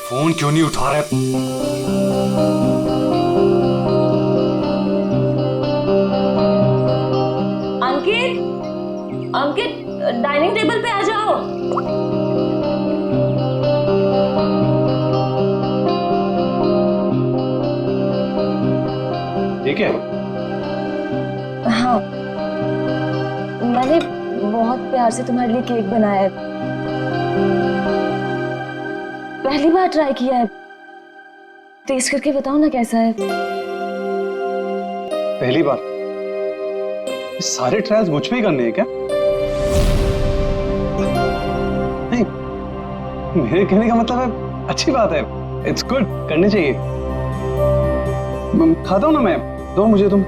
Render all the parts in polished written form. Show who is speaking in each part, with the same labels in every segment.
Speaker 1: Phone क्यों नहीं उठा रहे?
Speaker 2: अंकित, अंकित, डाइनिंग टेबल पे आ जाओ।
Speaker 1: ठीक है।
Speaker 2: हाँ, मैंने बहुत प्यार से तुम्हारे लिए केक बनाया है। पहली बार ट्राई किया है। टेस्ट करके बताओ ना कैसा है।
Speaker 1: पहली बार? सारे ट्रायल्स मुझ पे ही करने हैं क्या? नहीं, मेरे कहने का मतलब है अच्छी बात है, इट्स गुड, करनी चाहिए। खाता हूं ना मैं, दो मुझे तुम।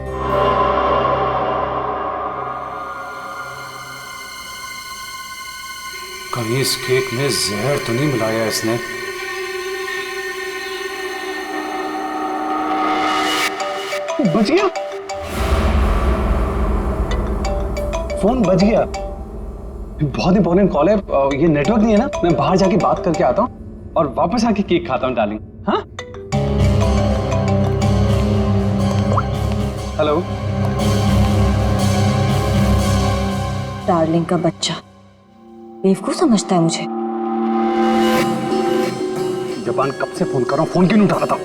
Speaker 1: कहीं इस केक में जहर तो नहीं मिलाया इसने? बच गया, फोन बच गया। बहुत इंपॉर्टेंट कॉल है, ये नेटवर्क नहीं है ना, मैं बाहर जाके बात करके आता हूँ और वापस आके केक खाता हूँ डार्लिंग। हाँ, हेलो।
Speaker 2: डार्लिंग का बच्चा बेवकूफ समझता है मुझे।
Speaker 1: जबान कब से फोन कर रहा हूँ, फोन क्यों नहीं उठा रहा था?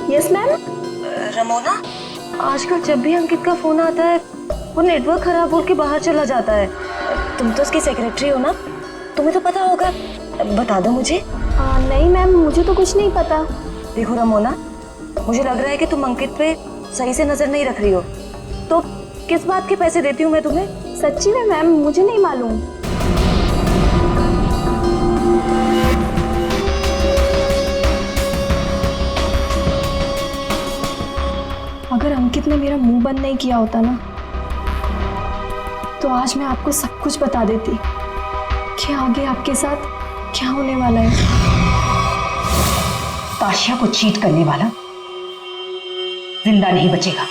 Speaker 2: Yes ma'am. रमोना, आजकल जब भी अंकित का फोन आता है वो नेटवर्क खराब बोल के बाहर चला जाता है। तुम तो उसकी सेक्रेटरी हो ना, तुम्हें तो पता होगा, बता दो मुझे।
Speaker 3: नहीं मैम, मुझे तो कुछ नहीं पता।
Speaker 2: देखो रमोना, मुझे लग रहा है कि तुम अंकित पे सही से नजर नहीं रख रही हो। तो किस बात के पैसे देती हूँ मैं तुम्हें?
Speaker 3: सच्ची में मैम, मुझे नहीं मालूम। अगर अंकित ने मेरा मुंह बंद नहीं किया होता ना, तो आज मैं आपको सब कुछ बता देती कि आगे आपके साथ क्या होने वाला है।
Speaker 4: ताशिया को चीट करने वाला जिंदा नहीं बचेगा।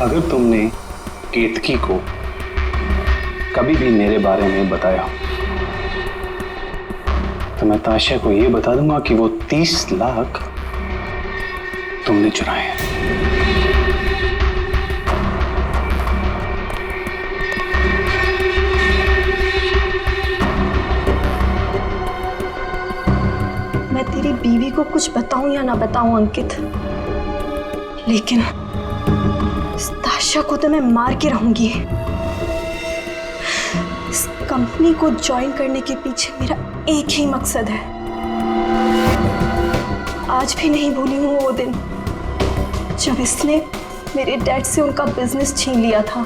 Speaker 1: अगर तुमने केतकी को कभी भी मेरे बारे में बताया तो मैं ताशिया को यह बता दूंगा कि वो 30 लाख तुमने चुराए हैं।
Speaker 3: मैं तेरी बीवी को कुछ बताऊं या ना बताऊं अंकित, लेकिन इस ताशा को तो मैं मार के रहूंगी। इस कंपनी को ज्वाइन करने के पीछे मेरा एक ही मकसद है। आज भी नहीं भूली हूँ वो दिन जब इसने मेरे डैड से उनका बिजनेस छीन लिया था।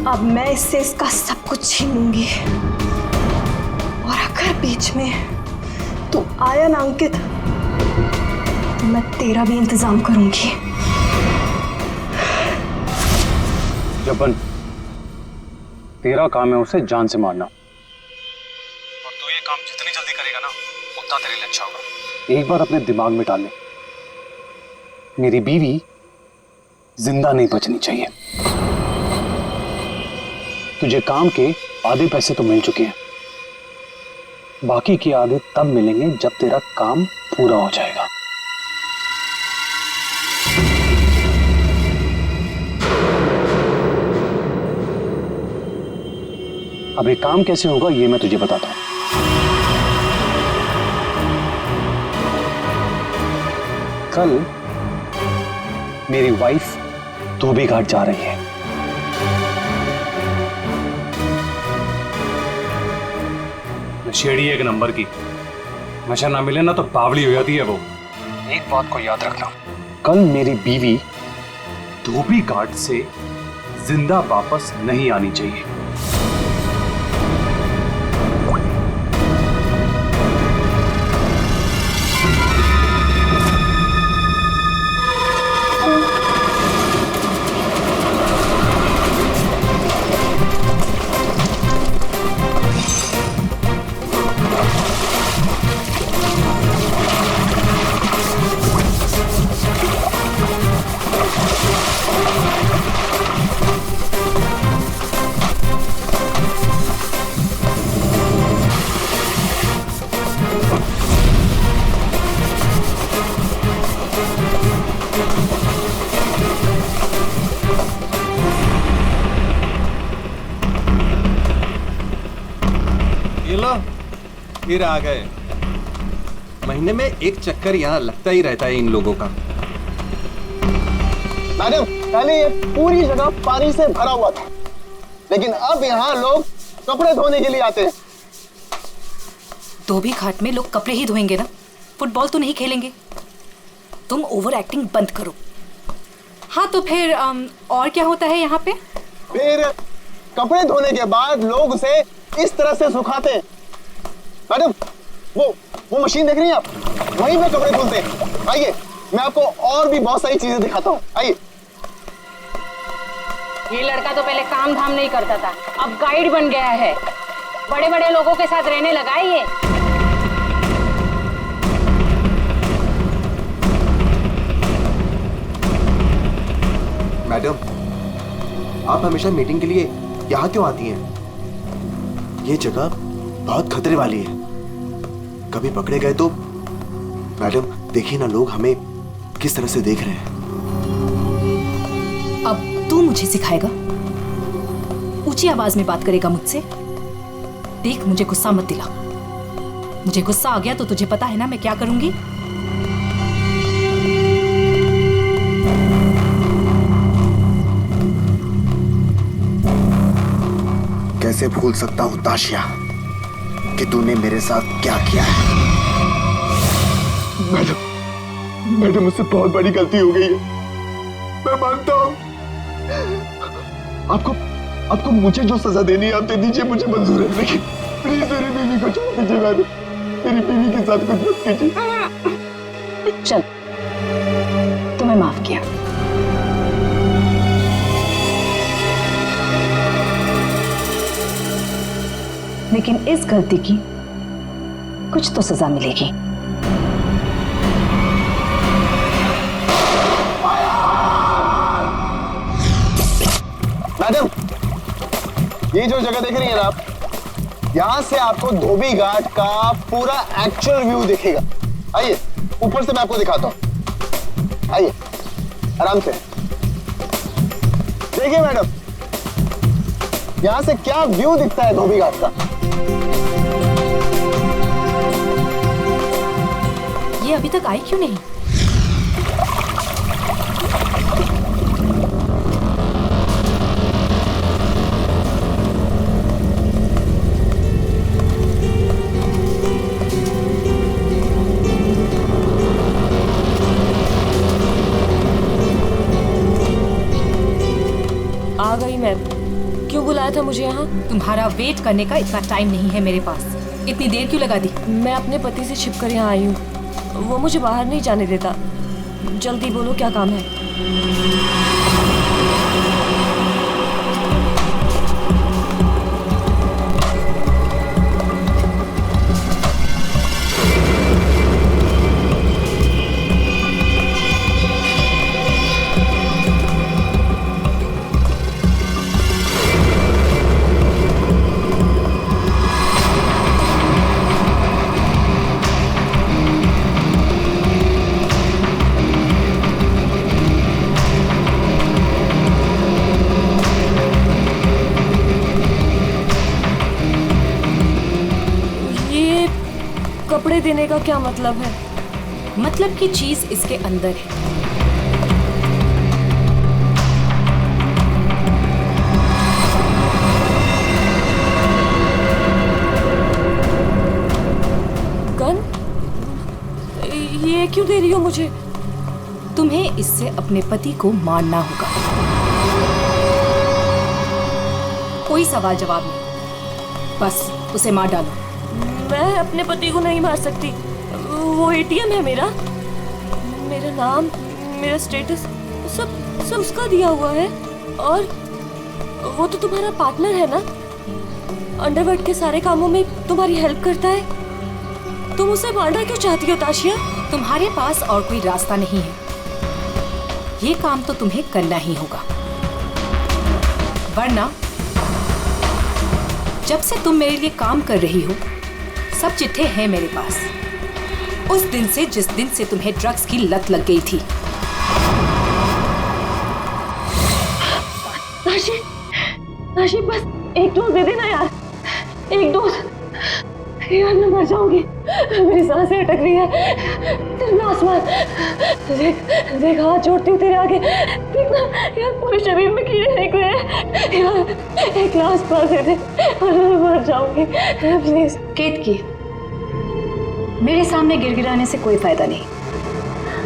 Speaker 3: अब मैं इससे इसका सब कुछ छीन लूंगी। और अगर बीच में तू आया ना अंकित, तो मैं तेरा भी इंतजाम करूंगी।
Speaker 1: जबन, तेरा काम है उसे जान से मारना, और तू ये काम जितनी जल्दी करेगा ना उतना तेरे लिए अच्छा होगा। एक बार अपने दिमाग में डाल ले, मेरी बीवी जिंदा नहीं बचनी चाहिए। तुझे काम के आधे पैसे तो मिल चुके हैं, बाकी के आधे तब मिलेंगे जब तेरा काम पूरा हो जाएगा। अब ये काम कैसे होगा ये मैं तुझे बताता हूं। कल मेरी वाइफ धोबी घाट जा रही है। नशेड़ी एक नंबर की, नशा ना मिले ना तो बावली हो जाती है वो। एक बात को याद रखना, कल मेरी बीवी धोबी घाट से जिंदा वापस नहीं आनी चाहिए।
Speaker 4: फिर आ गए। महीने में एक चक्कर यहाँ लगता ही रहता है इन लोगों का।
Speaker 5: मैडम, पहले ये पूरी जगह पानी से भरा हुआ था, लेकिन अब यहाँ लोग कपड़े धोने के लिए आते हैं।
Speaker 6: धोबी घाट में लोग कपड़े ही धोएंगे ना, फुटबॉल तो नहीं खेलेंगे। तुम ओवर एक्टिंग बंद करो। हाँ तो फिर और क्या होता है यहाँ पे?
Speaker 5: फिर कपड़े धोने के बाद लोग उसे इस तरह से सुखाते हैं। मैडम, वो मशीन देख रही हैं आप? वहीं पे कपड़े धुलते हैं। आइए, मैं आपको और भी बहुत सारी चीजें दिखाता हूँ। आइए।
Speaker 7: ये लड़का तो पहले काम धाम नहीं करता था, अब गाइड बन गया है। बड़े बड़े लोगों के साथ रहने लगा है ये।
Speaker 4: मैडम, आप हमेशा मीटिंग के लिए यहाँ क्यों आती हैं? ये जगह बहुत खतरे वाली है, कभी पकड़े गए तो। मैडम देखिए ना, लोग हमें किस तरह से देख रहे हैं।
Speaker 6: अब तू मुझे सिखाएगा? ऊंची आवाज में बात करेगा मुझसे? देख, मुझे गुस्सा मत दिला। मुझे गुस्सा आ गया तो तुझे पता है ना मैं क्या करूंगी।
Speaker 8: कैसे भूल सकता हूं ताशिया कि तूने मेरे साथ क्या किया है।
Speaker 5: मैडम, मुझसे बहुत बड़ी गलती हो गई है, मैं मानता हूँ। आपको मुझे जो सजा देनी है आप दे दीजिए, मुझे मंजूर है, लेकिन प्लीज मेरी बीवी को छोड़ दीजिए। मैडम, मेरी बीवी के साथ कुछ मत कीजिए।
Speaker 6: चल, तुम्हें माफ किया। लेकिन इस गलती की कुछ तो सजा मिलेगी।
Speaker 5: मैडम, ये जो जगह देख रही हैं ना आप, यहाँ से आपको धोबी घाट का पूरा एक्चुअल व्यू दिखेगा। आइए, ऊपर से मैं आपको दिखाता हूँ। आइए, आराम से देखिए मैडम, यहाँ से क्या व्यू दिखता है धोबी घाट का।
Speaker 6: ये अभी तक आई क्यों नहीं?
Speaker 2: आ गई मैम। क्यों बुलाया था मुझे यहाँ?
Speaker 6: तुम्हारा वेट करने का इतना टाइम नहीं है मेरे पास। इतनी देर क्यों लगा दी?
Speaker 2: मैं अपने पति से छिपकर यहाँ आई हूँ, वो मुझे बाहर नहीं जाने देता। जल्दी बोलो, क्या काम है? कपड़े देने का क्या मतलब है?
Speaker 6: मतलब की चीज इसके अंदर है।
Speaker 2: गन? ये क्यों दे रही हो मुझे?
Speaker 6: तुम्हें इससे अपने पति को मारना होगा। कोई सवाल जवाब नहीं, बस उसे मार डालो।
Speaker 3: मैं अपने पति को नहीं मार सकती। वो एटीएम है मेरा, मेरा नाम, मेरा स्टेटस सब उसका दिया हुआ है। और वो तो तुम्हारा पार्टनर है ना, अंडरवर्ल्ड के सारे कामों में तुम्हारी हेल्प करता है। तुम उसे मारना क्यों चाहती हो ताशिया?
Speaker 6: तुम्हारे पास और कोई रास्ता नहीं है, ये काम तो तुम्हें करना ही होगा, वरना जब से तुम मेरे लिए काम कर रही हो सब चिट्ठे हैं मेरे पास, उस दिन से जिस दिन से तुम्हें ड्रग्स की लत लग गई थी।
Speaker 3: ताशी बस एक डोज दे देना यार, एक डोज। यार मैं मर जाऊंगी, मेरी सांसें अटक रही है। तेरे आसमान देख हाथ जोड़ती हूँ तेरे आगे, देखना यार पूरे शरीर में कीड़े निकले हैं। यार एक ग्लास पास दे दे और मैं मर जाऊंगी प्लीज।
Speaker 6: केतकी, मेरे सामने गिड़गिड़ाने से कोई फायदा नहीं।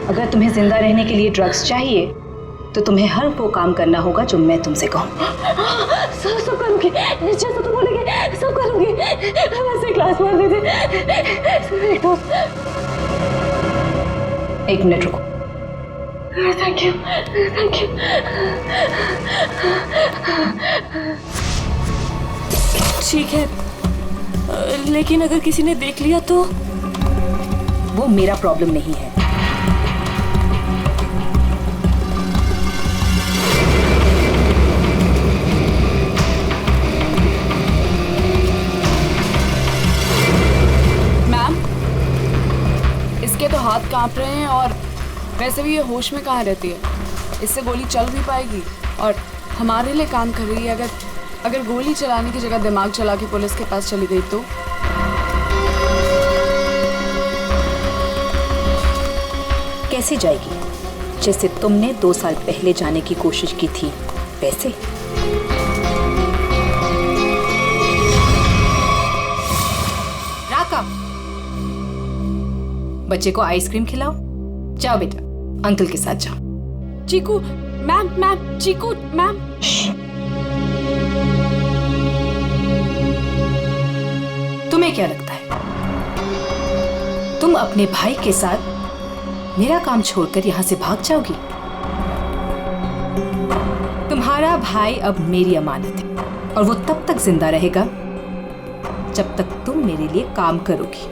Speaker 6: अगर तुम्हें जिंदा रहने के लिए ड्रग्स चाहिए तो तुम्हें हर वो काम करना होगा जो मैं तुमसे कहूँ।
Speaker 3: सब करूंगी, जैसा तुम बोलेगे सब करूंगी। बस एक ग्लास पास दे दे, एक डोज।
Speaker 6: 1 मिनट रुको।
Speaker 3: Thank you, thank you. ठीक है, लेकिन अगर किसी ने देख लिया तो?
Speaker 6: वो मेरा प्रॉब्लम नहीं है।
Speaker 9: मैम, इसके तो हाथ कांप रहे हैं और वैसे भी ये होश में कहाँ रहती है। इससे गोली चल भी पाएगी और हमारे लिए काम कर रही है। अगर गोली चलाने की जगह दिमाग चला के पुलिस के पास चली गई तो?
Speaker 6: कैसे जाएगी? जैसे तुमने 2 साल पहले जाने की कोशिश की थी वैसे। राका, बच्चे को आइसक्रीम खिलाओ। जाओ बेटा, अंकल के साथ जाओ।
Speaker 9: चीकू मैम, चीकू मैम।
Speaker 6: तुम्हें क्या लगता है तुम अपने भाई के साथ मेरा काम छोड़कर यहां से भाग जाओगी? तुम्हारा भाई अब मेरी अमानत है और वो तब तक जिंदा रहेगा जब तक तुम मेरे लिए काम करोगी।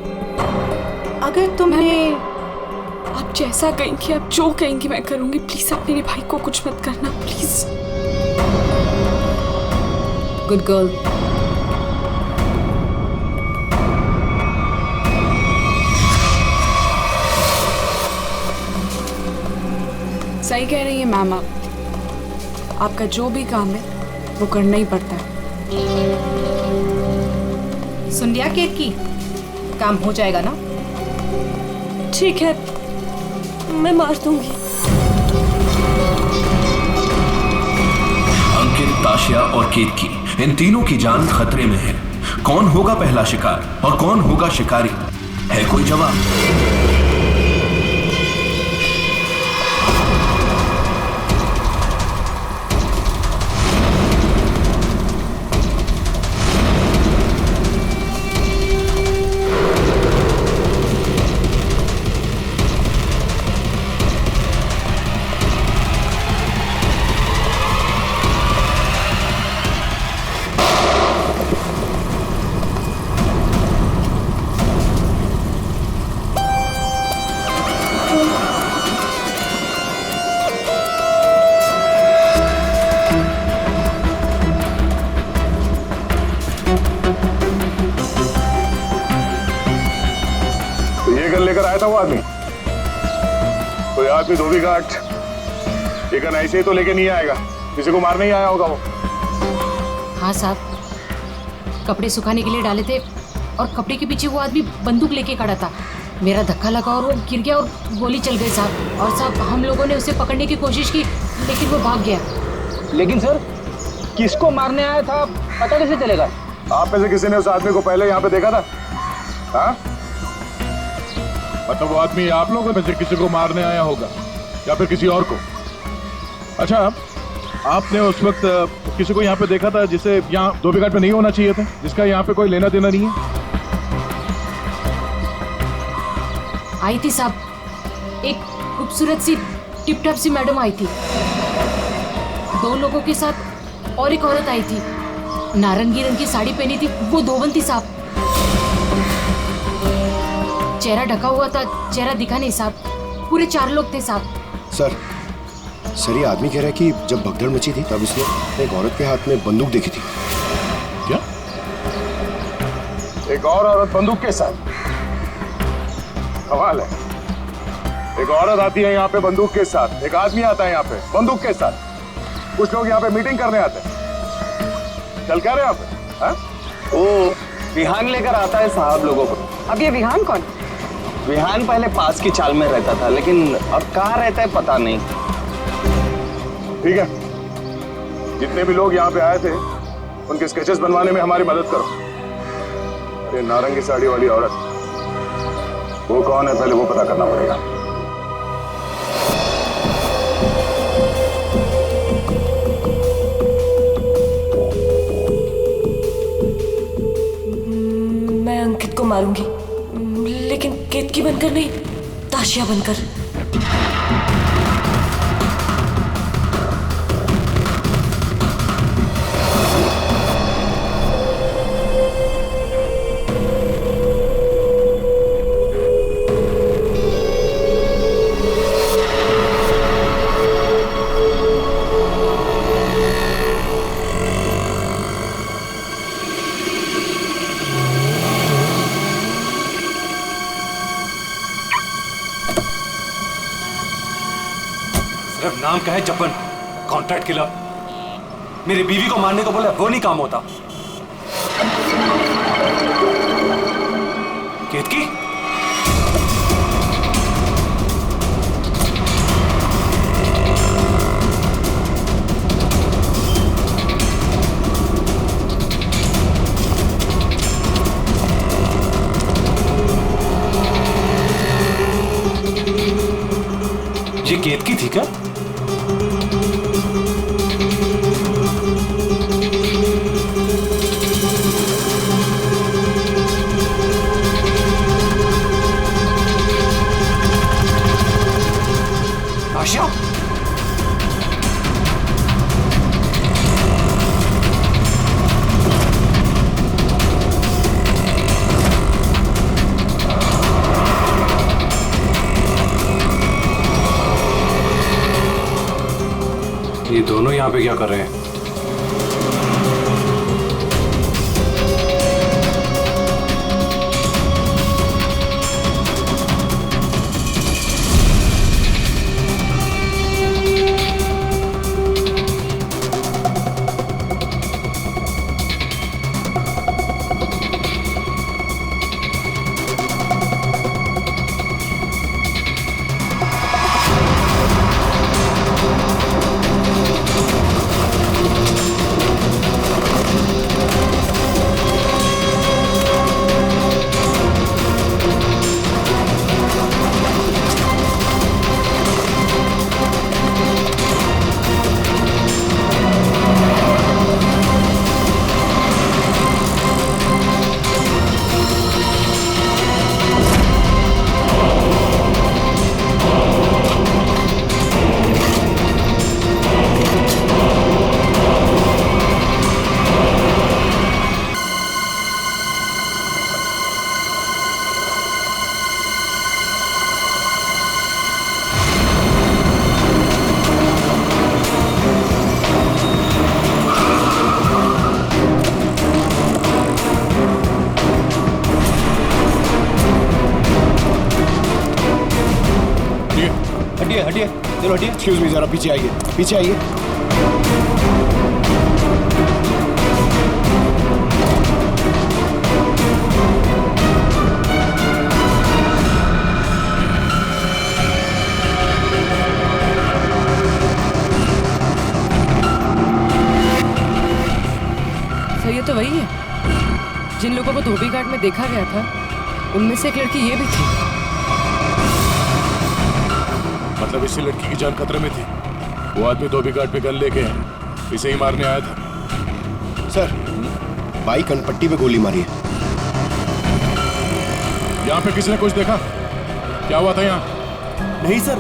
Speaker 6: अगर तुम्हें
Speaker 9: आप जैसा कहेंगी, आप जो कहेंगी मैं करूंगी। प्लीज आप मेरे भाई को कुछ मत करना, प्लीज।
Speaker 6: Good girl.
Speaker 9: सही कह रही है मैम आप। आपका जो भी काम है वो करना ही पड़ता है।
Speaker 6: सुन लिया केतकी, काम हो जाएगा ना?
Speaker 3: ठीक है, मैं मार दूंगी।
Speaker 10: अंकित, ताशिया और केतकी, इन तीनों की जान खतरे में है। कौन होगा पहला शिकार और कौन होगा शिकारी? है कोई जवाब?
Speaker 11: लेकर आया था वो आदमी। कोई आदमी धोबी घाट ये गन ऐसे ही तो लेके नहीं आएगा, किसी को मारने ही आया होगा वो।
Speaker 7: हाँ साहब, कपड़े सुखाने के लिए डाले थे और कपड़े के पीछे वो आदमी बंदूक लेके खड़ा था। मेरा धक्का लगा और वो गिर गया और गोली चल गई साहब। और साहब हम लोगों ने उसे पकड़ने की कोशिश की लेकिन वो भाग गया।
Speaker 1: लेकिन सर, किसको मारने आया था पता कैसे चलेगा?
Speaker 11: आप में से किसी ने उस आदमी को पहले यहाँ पे देखा था? हाँ? मतलब वो आदमी आप लोगों में से किसी को मारने आया होगा या फिर किसी और को? अच्छा, आपने उस वक्त किसी को यहाँ पे देखा था जिसे यहाँ धोबी घाट पे नहीं होना चाहिए था, जिसका यहाँ पे कोई लेना देना नहीं है?
Speaker 7: आई थी साहब, एक खूबसूरत सी टिप टॉप सी मैडम आई थी, 2 लोगों के साथ और एक औरत आई थी, नारंगी रंग की साड़ी पहनी थी, वो धोबन थी साहब। चेहरा ढका हुआ था, चेहरा दिखा नहीं साहब। पूरे 4 लोग थे साहब।
Speaker 8: सर ये आदमी कह रहा है कि जब भगदड़ मची थी तब उसने एक औरत के हाथ में बंदूक देखी थी।
Speaker 11: क्या? एक और औरत बंदूक के साथ? कमाल है। एक औरत आती है यहाँ पे बंदूक के साथ, एक आदमी आता है यहाँ पे बंदूक के साथ। कुछ लोग यहाँ पे मीटिंग करने आते हैं। चल क्या रहे यहाँ पे? हाँ?
Speaker 5: वो विहान लेकर आता है साहब लोगों को।
Speaker 9: अब ये विहान कौन?
Speaker 5: विहान पहले पास की चाल में रहता था, लेकिन अब कहाँ रहता है पता नहीं।
Speaker 11: ठीक है, जितने भी लोग यहाँ पे आए थे उनके स्केचेस बनवाने में हमारी मदद करो। अरे नारंगी साड़ी वाली औरत, वो कौन है पहले वो पता करना पड़ेगा।
Speaker 2: मैं अंकित को मारूंगी, लेकिन केतकी बनकर नहीं, ताशिया बनकर।
Speaker 1: सिर्फ नाम का है जपन, कॉन्ट्रैक्ट किलर। मेरी बीवी को मारने को बोले वो नहीं काम होता। केतकी, ये केतकी थी क्या? आशा, ये दोनों यहाँ पे क्या कर रहे हैं?
Speaker 8: हटिए, चलो हटिए। एक्सक्यूज मी, जरा पीछे आइए, पीछे आइए।
Speaker 9: सर ये तो वही है जिन लोगों को धोबी घाट में देखा गया था, उनमें से एक लड़की ये भी थी।
Speaker 11: मतलब इसी लड़की की जान खतरे में थी। वो आदमी धोबी घाट पे गन लेके इसे ही मारने आया था।
Speaker 12: सर, बाई कनपट्टी पे गोली मारी है।
Speaker 11: यहाँ पे किसी ने कुछ देखा? क्या हुआ था यहाँ?
Speaker 13: नहीं सर,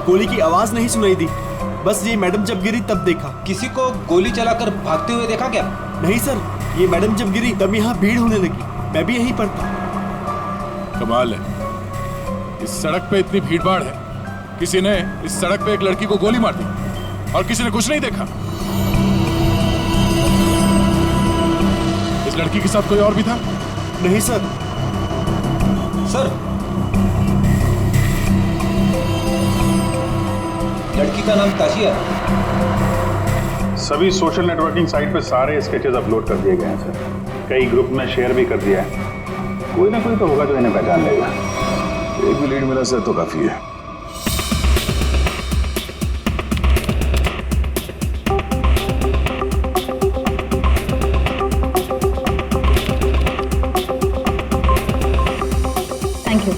Speaker 13: गोली की आवाज नहीं सुनाई दी, बस ये मैडम जब गिरी तब देखा।
Speaker 14: किसी को गोली चलाकर भागते हुए देखा क्या?
Speaker 13: नहीं सर, ये मैडम जब गिरी तब यहाँ भीड़ होने लगी, मैं भी यहीं पर था।
Speaker 11: कमाल है, इस सड़क पे इतनी भीड़ भाड़ है, किसी ने इस सड़क पे एक लड़की को गोली मार दी और किसी ने कुछ नहीं देखा। इस लड़की के साथ कोई और भी था?
Speaker 13: नहीं सर।
Speaker 14: सर, लड़की का नाम ताशिया।
Speaker 15: सभी सोशल नेटवर्किंग साइट पे सारे स्केचेस अपलोड कर दिए गए हैं सर। कई ग्रुप में शेयर भी कर दिया है। कोई ना कोई तो होगा जो इन्हें पहचान लेगा।
Speaker 11: एक भी लीड मिला सर तो काफी है।
Speaker 6: थैंक यू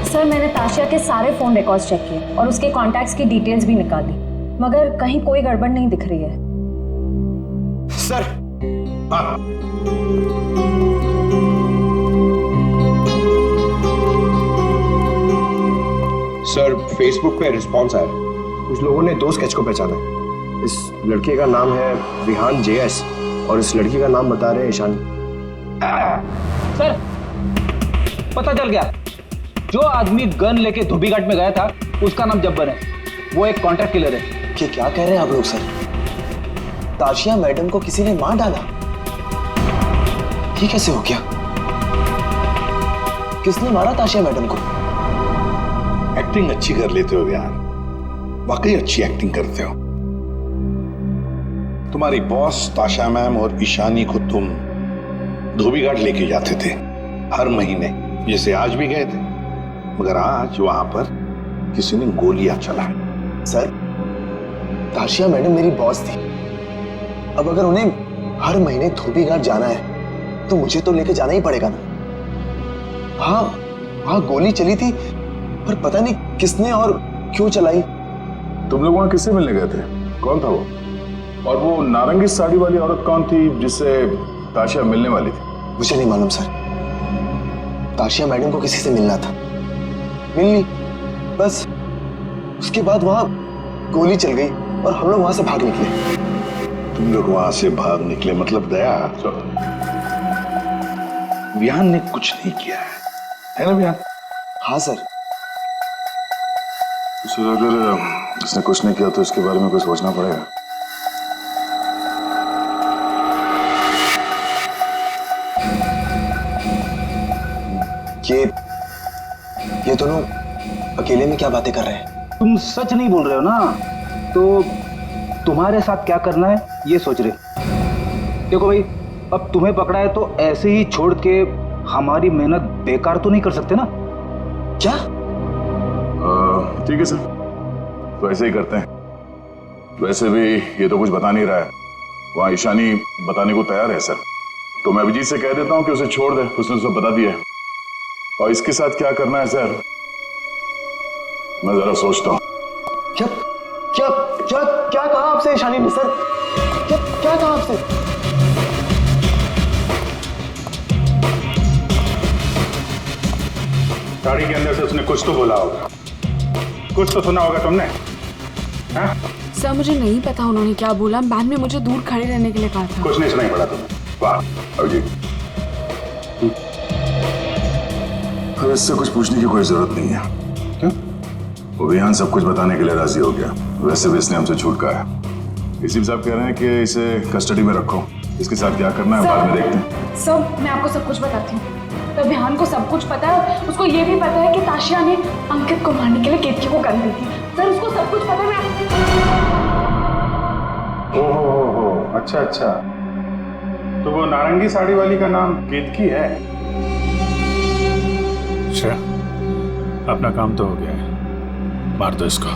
Speaker 2: सर, मैंने ताशिया के सारे फोन रिकॉर्ड्स चेक किए और उसके कॉन्टैक्ट्स की डिटेल्स भी निकाली, मगर कहीं कोई गड़बड़ नहीं दिख रही है।
Speaker 12: सर, सर, फेसबुक पे रिस्पॉन्स आया। कुछ लोगों ने 2 स्केच को पहचाना है। इस लड़के का नाम है विहान JS और इस लड़की का नाम बता रहे हैं ईशानी।
Speaker 14: सर, पता चल गया, जो आदमी गन लेके धोबी घाट में गया था उसका नाम जब्बर है। वो एक कॉन्ट्रैक्ट किलर है।
Speaker 4: कि क्या कह रहे हैं आप लोग सर? ताशिया मैडम को किसी ने मार डाला? ये कैसे हो गया? किसने मारा ताशिया मैडम को?
Speaker 16: एक्टिंग अच्छी कर लेते हो यार, वाकई अच्छी एक्टिंग करते हो। तुम्हारी बॉस ताशा मैम और ईशानी को तुम धोबी घाट लेके जाते थे हर महीने, जैसे आज भी गए थे, मगर आज वहां पर किसी ने गोलियां चलाई।
Speaker 4: सर, ताशिया मैडम मेरी बॉस थी। अब अगर उन्हें हर महीने धोबी घाट जाना है तो मुझे तो लेके जाना ही पड़ेगा ना। हाँ, वहां गोली चली थी, पर पता नहीं किसने और क्यों चलाई।
Speaker 11: तुम लोग वहां किससे मिलने गए थे? कौन था वो? और वो नारंगी साड़ी वाली औरत कौन थी जिससे ताशिया मिलने वाली थी?
Speaker 4: मुझे नहीं मालूम सर। ताशिया मैडम को किसी से मिलना था, मिल ली, बस उसके बाद वहां गोली चल गई और हम लोग वहां से भाग निकले।
Speaker 16: तुम लोग वहां से भाग निकले मतलब दया? विहान ने कुछ नहीं किया है ना विहान?
Speaker 4: हाँ सर।
Speaker 11: सर, अगर उसने कुछ नहीं किया तो इसके बारे में कुछ सोचना पड़ेगा।
Speaker 4: ये दोनों अकेले में क्या बातें कर रहे हैं?
Speaker 14: तुम सच नहीं बोल रहे हो ना, तो तुम्हारे साथ क्या करना है ये सोच रहे। देखो भाई, अब तुम्हें पकड़ा है तो ऐसे ही छोड़ के हमारी मेहनत बेकार तो नहीं कर सकते ना?
Speaker 4: क्या?
Speaker 11: ठीक है सर, तो ऐसे ही करते हैं। वैसे भी ये तो कुछ बता नहीं रहा है, वहां ईशानी बताने को तैयार है सर, तो मैं अभिजीत से कह देता हूं कि उसे छोड़ दे, उसने सब बता दिया है। और इसके साथ क्या करना है सर, मैं जरा सोचता हूं।
Speaker 4: क्या क्या क्या क्या कहा आपसे ईशानी ने सर? क्या क्या कहा आपसे?
Speaker 15: गाड़ी के अंदर से उसने कुछ तो बोला होगा, कुछ तो सुना होगा तुमने? हाँ?
Speaker 9: सर, मुझे नहीं पता उन्होंने क्या बोला। बाद में मुझे दूर खड़े रहने के लिए कहा था।
Speaker 15: कुछ नहीं सुनाई पड़ा तुम्हें? वाह अभिजीत,
Speaker 11: अब इससे कुछ पूछने की कोई जरूरत नहीं है।
Speaker 15: क्यों?
Speaker 11: वो विहान सब कुछ बताने के लिए राजी हो गया। वैसे भी इसने हमसे छूट कहा है। इसी साहब कह रहे हैं कि इसे कस्टडी में रखो, इसके साथ क्या करना है बाद में देखते हैं।
Speaker 6: सर, मैं आपको सब कुछ बताती हूँ। तो विहान को सब कुछ पता है, उसको ये भी पता है कि ताशिया ने अंकित को मारने के लिए केतकी को गन दी थी। सर, उसको सब कुछ पता है।
Speaker 15: ओहो, अच्छा अच्छा, तो वो नारंगी साड़ी वाली का नाम केतकी है?
Speaker 11: अच्छा, अपना काम तो हो गया है, मार दो इसको।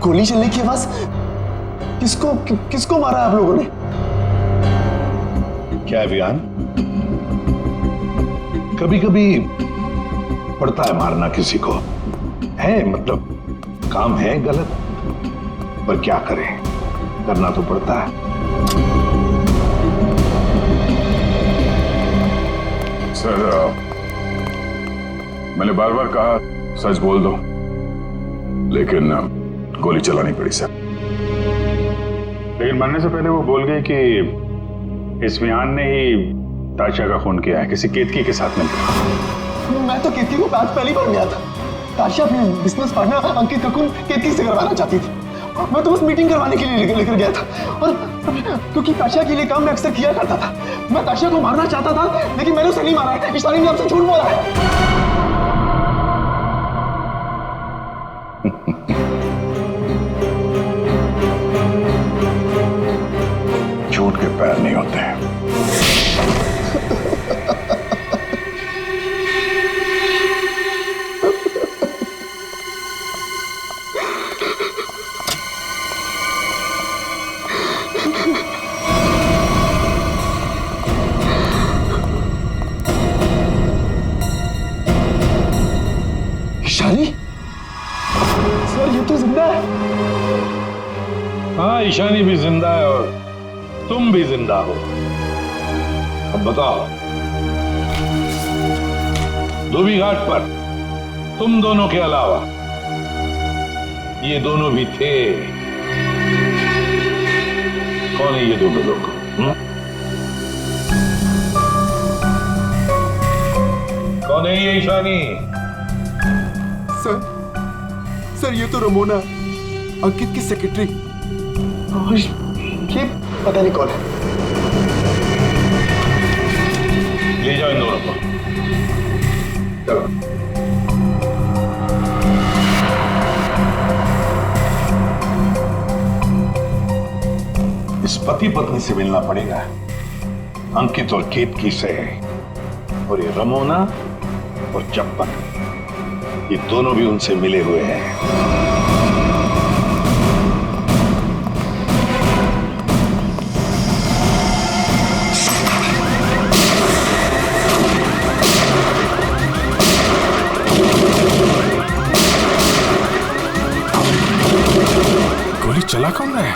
Speaker 5: गोली चलने की आवाज। किसको मारा आप लोगों ने?
Speaker 16: क्या विहान, कभी कभी पड़ता है मारना किसी को, है मतलब काम है गलत, पर क्या करें, करना तो पड़ता है।
Speaker 11: सर, मैंने बार बार कहा सच बोल दो, लेकिन गोली चलानी पड़ी सर।
Speaker 15: लेकिन मरने से पहले वो बोल गई कि इस विहान ने ही ताशा का खून किया है, किसी केतकी के साथ मिलकर।
Speaker 5: मैं तो केतकी को आज पहली बार मिला था। ताशा अपने बिजनेस पार्टनर अंकित का खून केतकी से करवाना चाहती थी। मैं तो बस मीटिंग करवाने के लिए लेकर गया था, और क्योंकि ताशा के लिए काम मैं अक्सर किया करता था। मैं ताशा को मारना चाहता था, लेकिन मैंने उसे नहीं मारा है। इशानी ने आपसे झूठ बोला है।
Speaker 16: झूठ के पैर नहीं होते हैं।
Speaker 5: ईशानी, सर ये तो जिंदा है।
Speaker 16: हाँ, ईशानी भी जिंदा है और तुम भी जिंदा हो। अब बताओ, धोबी घाट पर तुम दोनों के अलावा ये दोनों भी थे। कौन है ये दोनों लोग? कौन है ये ईशानी?
Speaker 5: सर ये तो रमोना, अंकित की सेक्रेटरी। ये पता नहीं कौन है।
Speaker 16: ले जाओ इन दोनों को। चलो। इस पति पत्नी से मिलना पड़ेगा, अंकित और केतकी से। और ये रमोना और चप्पन, ये दोनों भी उनसे मिले हुए हैं।
Speaker 11: गोली चला कौन है?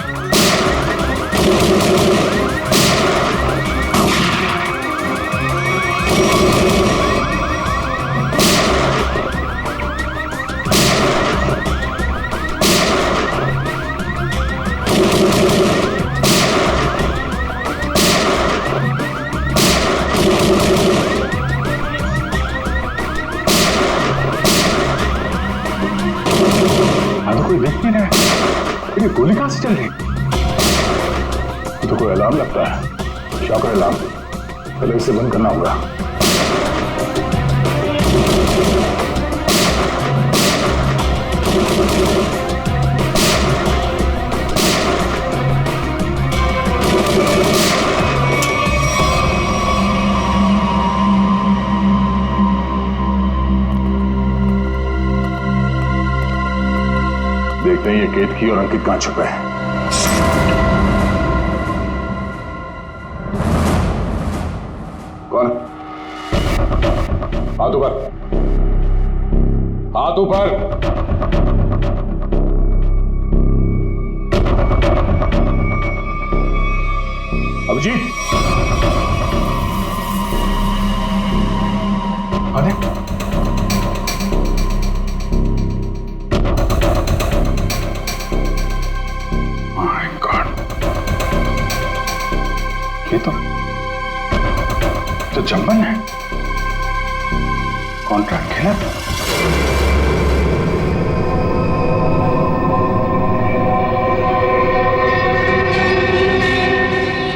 Speaker 11: कोई देख नहीं रहा है। ये गोली कहां से चल रही? तो कोई अलार्म लगता है, शॉकर अलार्म। पहले इसे बंद करना होगा। देखते हैं ये केतकी और अंकित कहां छुपे हैं। कौन? हाथ ऊपर, हाथ ऊपर। अभिजीत, अरे ये तो चंपन है। कॉन्ट्रैक्ट खेला था।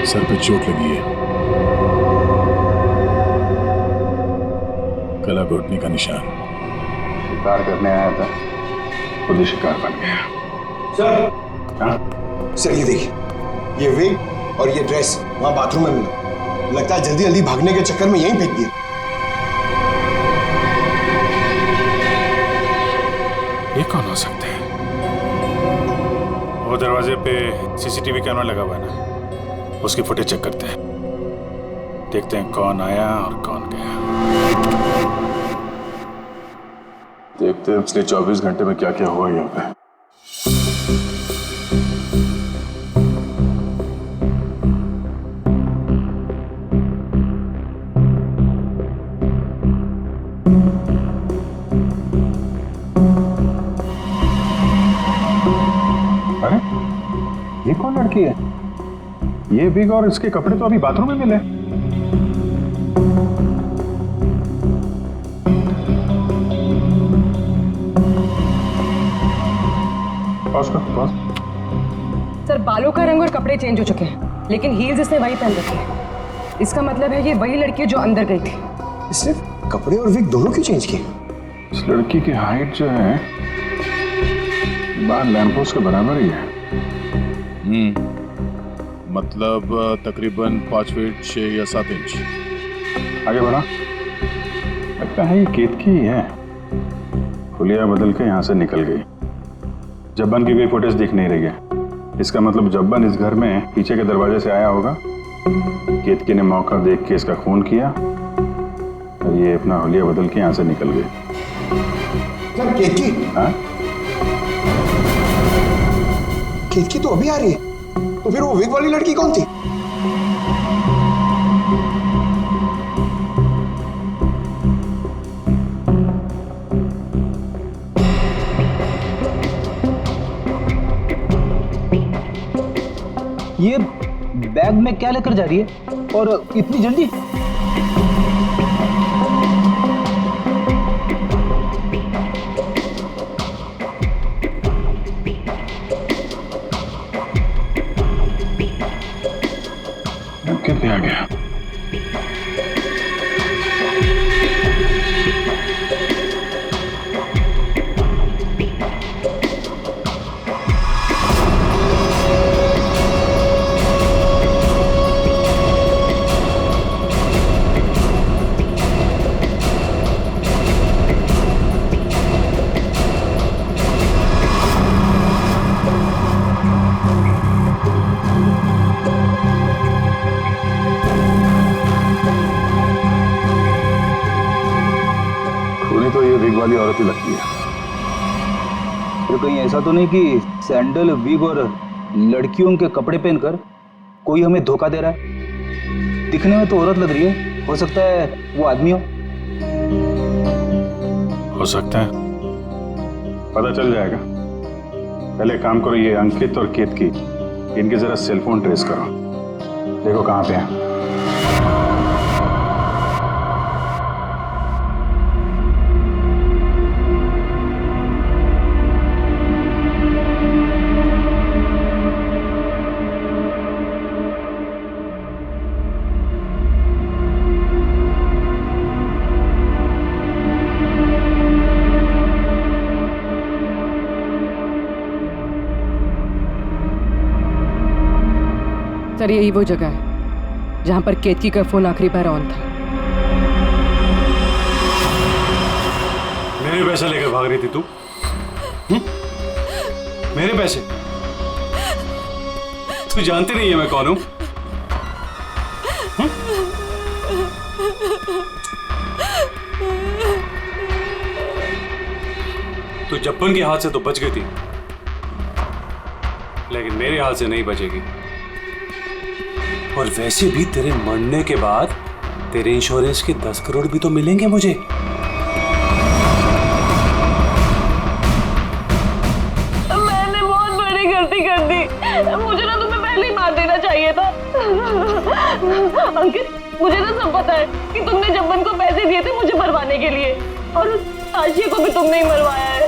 Speaker 15: सर पे चोट लगी है, गला घोटने का निशान।
Speaker 11: शिकार करने आया था, खुद ही शिकार बन गया।
Speaker 12: सर,
Speaker 11: हाँ?
Speaker 12: सर ये देखिए, ये विग और ये ड्रेस वहां बाथरूम में मिला। लगता है जल्दी जल्दी भागने के चक्कर में यहीं फेंक दिया।
Speaker 11: ये कौन हो सकते हैं?
Speaker 15: वो दरवाजे पे सीसीटीवी कैमरा लगा हुआ है ना, उसकी फुटेज चेक करते हैं, देखते हैं कौन आया और कौन गया।
Speaker 11: देखते हैं पिछले 24 घंटे में क्या क्या हुआ यहाँ पे।
Speaker 15: अरे ये कौन लड़की है? ये बिग और इसके कपड़े तो अभी बाथरूम में मिले। पॉज कर, पॉज।
Speaker 17: सर बालों का रंग और कपड़े चेंज हो चुके हैं, लेकिन हील्स इसने वही पहन रखी है। इसका मतलब है ये वही लड़की है जो अंदर गई थी।
Speaker 12: इसने कपड़े और विग दोनों क्यों चेंज किए?
Speaker 15: इस लड़की की हाइट जो है बाहर लैंपपोस्ट के बराबर ही है।
Speaker 11: मतलब तकरीबन 5 फीट 6 या 7 इंच।
Speaker 15: आगे बढ़ा, लगता है ये केतकी ही है। हुलिया बदल के यहाँ से निकल गई। जब्बन की कोई फुटेज दिख नहीं रही है। इसका मतलब जब्बन इस घर में पीछे के दरवाजे से आया होगा। केतकी ने मौका देख के इसका खून किया और ये अपना हुलिया बदल के यहाँ से निकल गई।
Speaker 12: सर केतकी?
Speaker 15: हाँ?
Speaker 12: केतकी तो अभी आ रही है, तो फिर वो विग वाली लड़की कौन थी?
Speaker 14: ये बैग में क्या लेकर जा रही है और इतनी जल्दी?
Speaker 15: कितने आ गया? तो ये विग वाली औरत ही लगती है।
Speaker 14: तो कहीं ऐसा तो नहीं कि सैंडल, विग और लड़कियों के कपड़े पहनकर कोई हमें धोखा दे रहा है? दिखने में तो औरत लग रही है, हो सकता है वो आदमी
Speaker 15: हो सकता है, पता चल जाएगा। पहले काम करो, ये अंकित और केतकी, इनके जरा सेलफोन ट्रेस करो, देखो कहाँ पे हैं।
Speaker 17: सर यही वो जगह है जहां पर केतकी का फोन आखिरी बार ऑन था।
Speaker 15: मेरे पैसे लेकर भाग रही थी तू? मेरे पैसे? तू जानती नहीं है मैं कौन हूं? तू जब्बन के हाथ से तो बच गई थी, लेकिन मेरे हाथ से नहीं बचेगी। और वैसे भी तेरे मरने के बाद तेरे इंश्योरेंस के 10 करोड़ भी तो मिलेंगे मुझे।
Speaker 2: मैंने बहुत बड़ी गलती कर दी, मुझे ना तुम्हें पहले ही मार देना चाहिए था। अंकित, मुझे ना सब पता है कि तुमने जब्बन को पैसे दिए थे मुझे मरवाने के लिए, और उस आशिया को भी तुमने ही मरवाया है।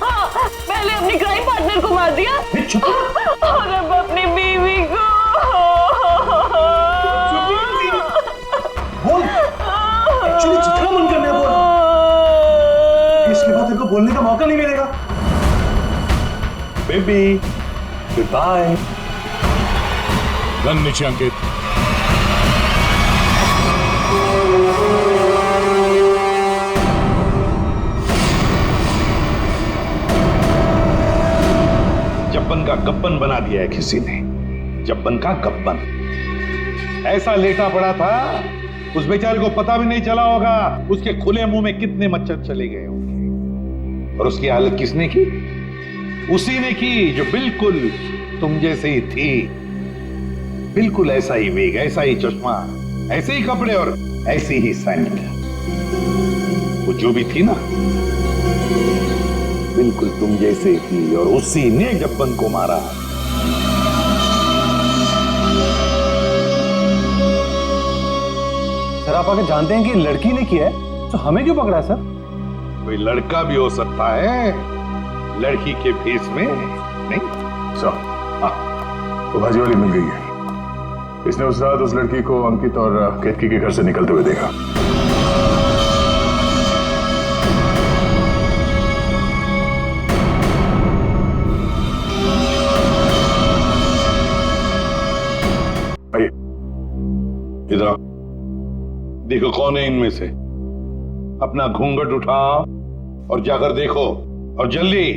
Speaker 2: हाँ, पहले अपनी क्राइम पार्टनर को मार दिया और अब अपनी बीवी को।
Speaker 12: बोल, एक्चुअली जितना मन करना है बोल, इसके बाद तेरे को बोलने का मौका नहीं मिलेगा।
Speaker 11: Baby, good bye. गन नीचे अंकित।
Speaker 15: जब
Speaker 16: जब्बन का गब्बन बना दिया है किसी ने, जब्बन का गब्बन। ऐसा लेटा पड़ा था, उस बेचारे को पता भी नहीं चला होगा उसके खुले मुंह में कितने मच्छर चले गए होंगे। और उसकी हालत किसने की? उसी ने की जो बिल्कुल तुम जैसे ही थी, बिल्कुल ऐसा ही वेग, ऐसा ही चश्मा, ऐसे ही कपड़े और ऐसी ही सैंडल। वो जो भी थी ना, बिल्कुल तुम जैसे थी, और उसी ने जब्बन को मारा।
Speaker 1: सर आप आगे जानते हैं कि लड़की ने किया है, तो हमें क्यों पकड़ा है सर?
Speaker 16: कोई लड़का भी हो सकता है लड़की के फेस में, नहीं?
Speaker 15: तो भाजी वाली मिल गई है। इसने उस रात उस लड़की को अंकित और केतकी के घर से निकलते हुए देखा।
Speaker 16: आइए इधर आओ, देखो कौन है इनमें से। अपना घूंघट उठाओ और जाकर देखो, और जल्दी।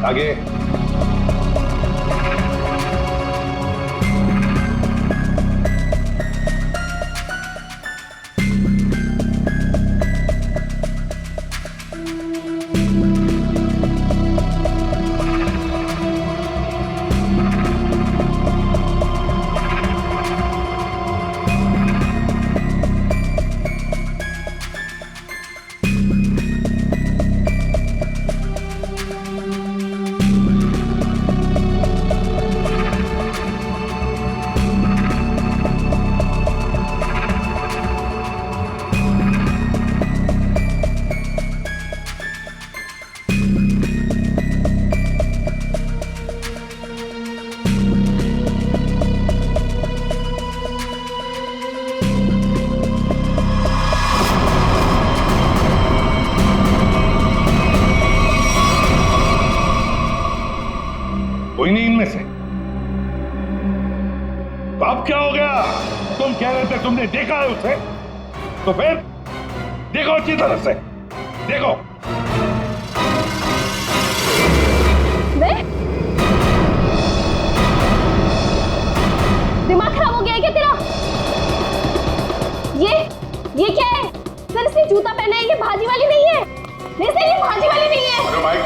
Speaker 16: आगे। कोई नहीं इनमें से? तो अब क्या हो गया? तुम कह रहे थे तुमने देखा है उसे, तो फिर देखो अच्छी तरह से, देखो।
Speaker 3: मैं? दिमाग खराब हो गया है क्या तेरा? ये क्या है? सर इसने जूता पहना है, ये भाजी वाली नहीं है। नहीं सर ये भाजी वाली नहीं है।
Speaker 11: अरे भाई,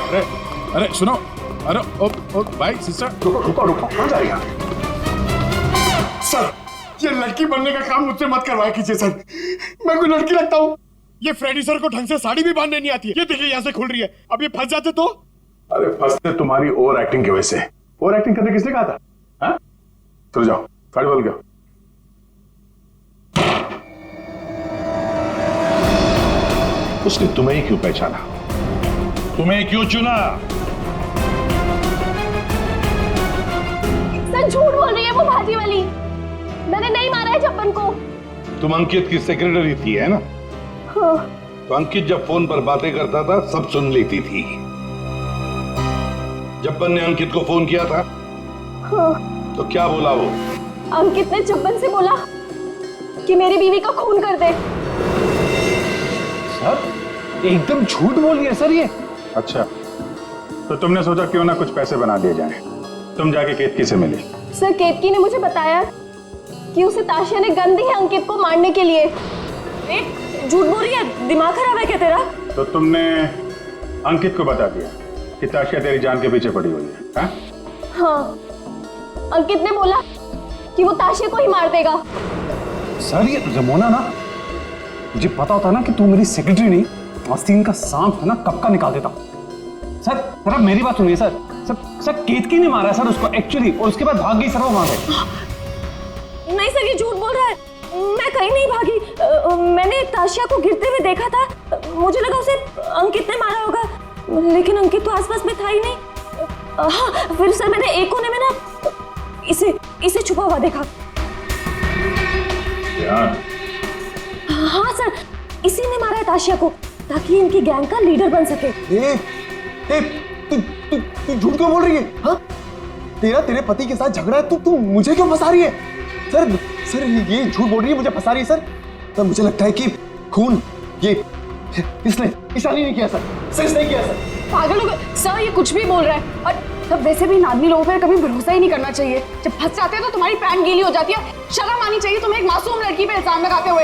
Speaker 11: अरे सुनो, अरे ओ भाई सिस्टर, रुको कहाँ जा रही है?
Speaker 12: सर ये लड़की बनने का काम मुझसे मत करवाया कीजिए सर, मैं कोई लड़की लगता हूँ? ये फ्रेडी सर को ढंग से साड़ी भी बांधने नहीं आती है। ये देखिए यहाँ से खुल रही है, अब ये फंस जाते तो?
Speaker 15: अरे फंसते तुम्हारी ओवर एक्टिंग की वजह से। ओवर एक्टिंग करने किसने कहा था? हाँ? चलो जाओ, साड़ी बोल गया।
Speaker 16: उसने तुम्हें क्यों पहचाना? तुम्हें क्यों चुना?
Speaker 3: सर झूठ बोल रही है वो भाजी वाली, मैंने नहीं मारा है जब्बन को।
Speaker 16: तुम अंकित की सेक्रेटरी थी है ना?
Speaker 3: हाँ।
Speaker 16: तो अंकित जब फोन पर बातें करता था सब सुन लेती थी। जब्बन ने अंकित को फोन किया था?
Speaker 3: हाँ।
Speaker 16: तो क्या बोला वो?
Speaker 3: अंकित ने जब्बन से बोला कि मेरी बीवी का खून कर दे।
Speaker 1: सर एकदम झूठ बोल रही है सर ये।
Speaker 15: अच्छा, तो तुमने सोचा क्यों ना कुछ पैसे बना दिए जाएं। तुम जाके केतकी से मिली?
Speaker 3: सर केतकी ने मुझे बताया कि उसे ताशिया ने गन दी है अंकित को मारने के लिए।
Speaker 2: झूठ बोल रही है, दिमाग खराब है क्या तेरा?
Speaker 15: तो तुमने अंकित को बता दिया कि ताशिया तेरी जान के पीछे पड़ी हुई है? हाँ?
Speaker 3: हाँ, अंकित ने बोला कि वो ताशिया को ही मार देगा।
Speaker 1: सर ये रमोना ना, मुझे पता होता ना कि तू मेरी सेक्रेटरी नहीं, आस्तीन का सांप है ना, कब का निकाल देता। सर सर आप मेरी बात सुनिए सर। सर केतकी ने मारा सर उसको एक्चुअली, और उसके बाद भाग गई सर वो वहां से।
Speaker 2: नहीं सर ये झूठ बोल रहा है, मैं कहीं नहीं भागी। मैंने ताशिया को गिरते हुए देखा था, मुझे लगा उसे अंकित ने मारा होगा, लेकिन अंकित तो आसपास में था ही नहीं। हाँ फिर सर मैंने एक कोने में ना इसे छुपा हुआ देखा। हाँ सर, इसी ने मारा है ताशिया को ताकि इनकी गैंग का लीडर बन सके।
Speaker 5: तू झूठ क्यों बोल रही है? हाँ? तेरे पति के साथ झगड़ा है तो तू मुझे क्यों फंसा रही है? सर ये झूठ बोल रही है, मुझे फंसा रही है सर। मुझे लगता है कि खून ये इसने ईशानी ने किया सर इसने किया सर।
Speaker 9: पागल हो गए सर, ये कुछ भी बोल रहा है। और तब वैसे भी नादनी लोगों पर कभी भरोसा ही नहीं करना चाहिए। जब फंस जाते हैं तो तुम्हारी पैंट गीली हो जाती है। शर्म आनी चाहिए तुम्हें एक मासूम लड़की पे इल्जाम लगाते हुए।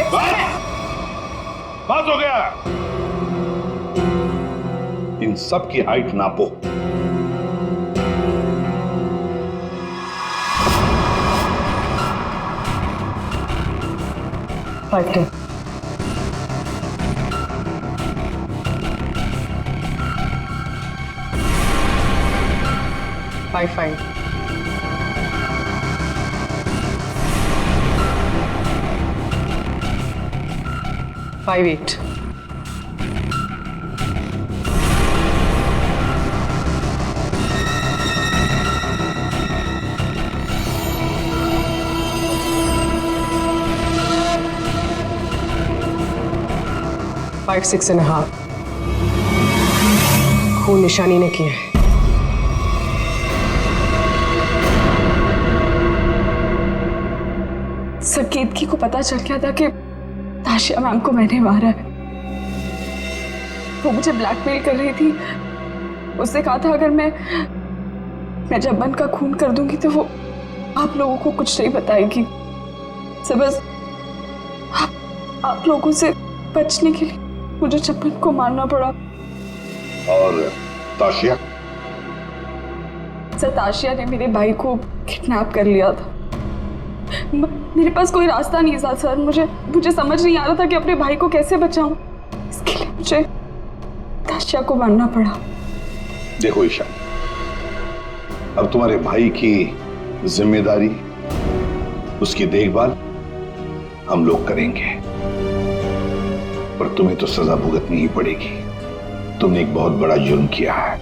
Speaker 16: बस हो गया, इन सब की हाइट नापो।
Speaker 17: फाइव 5 8 5 6.5 खून निशानी ने किया है।
Speaker 9: सर केतकी को पता चल गया था कि ताशिया मैम को मैंने मारा है। वो मुझे ब्लैकमेल कर रही थी। उसने कहा था अगर मैं जब्बन का खून कर दूंगी तो वो आप लोगों को कुछ नहीं बताएगी। सर बस आप लोगों से बचने के लिए मुझे जब्बन को मारना पड़ा।
Speaker 16: और ताशिया?
Speaker 9: सर ताशिया ने मेरे भाई को किडनैप कर लिया था। मेरे पास कोई रास्ता नहीं था सर। मुझे समझ नहीं आ रहा था कि अपने भाई को कैसे बचाऊं। इसके लिए मुझे ताशिया को मारना पड़ा।
Speaker 16: देखो ईशा, अब तुम्हारे भाई की जिम्मेदारी, उसकी देखभाल हम लोग करेंगे, पर तुम्हें तो सजा भुगतनी ही पड़ेगी। तुमने एक बहुत बड़ा जुर्म किया है।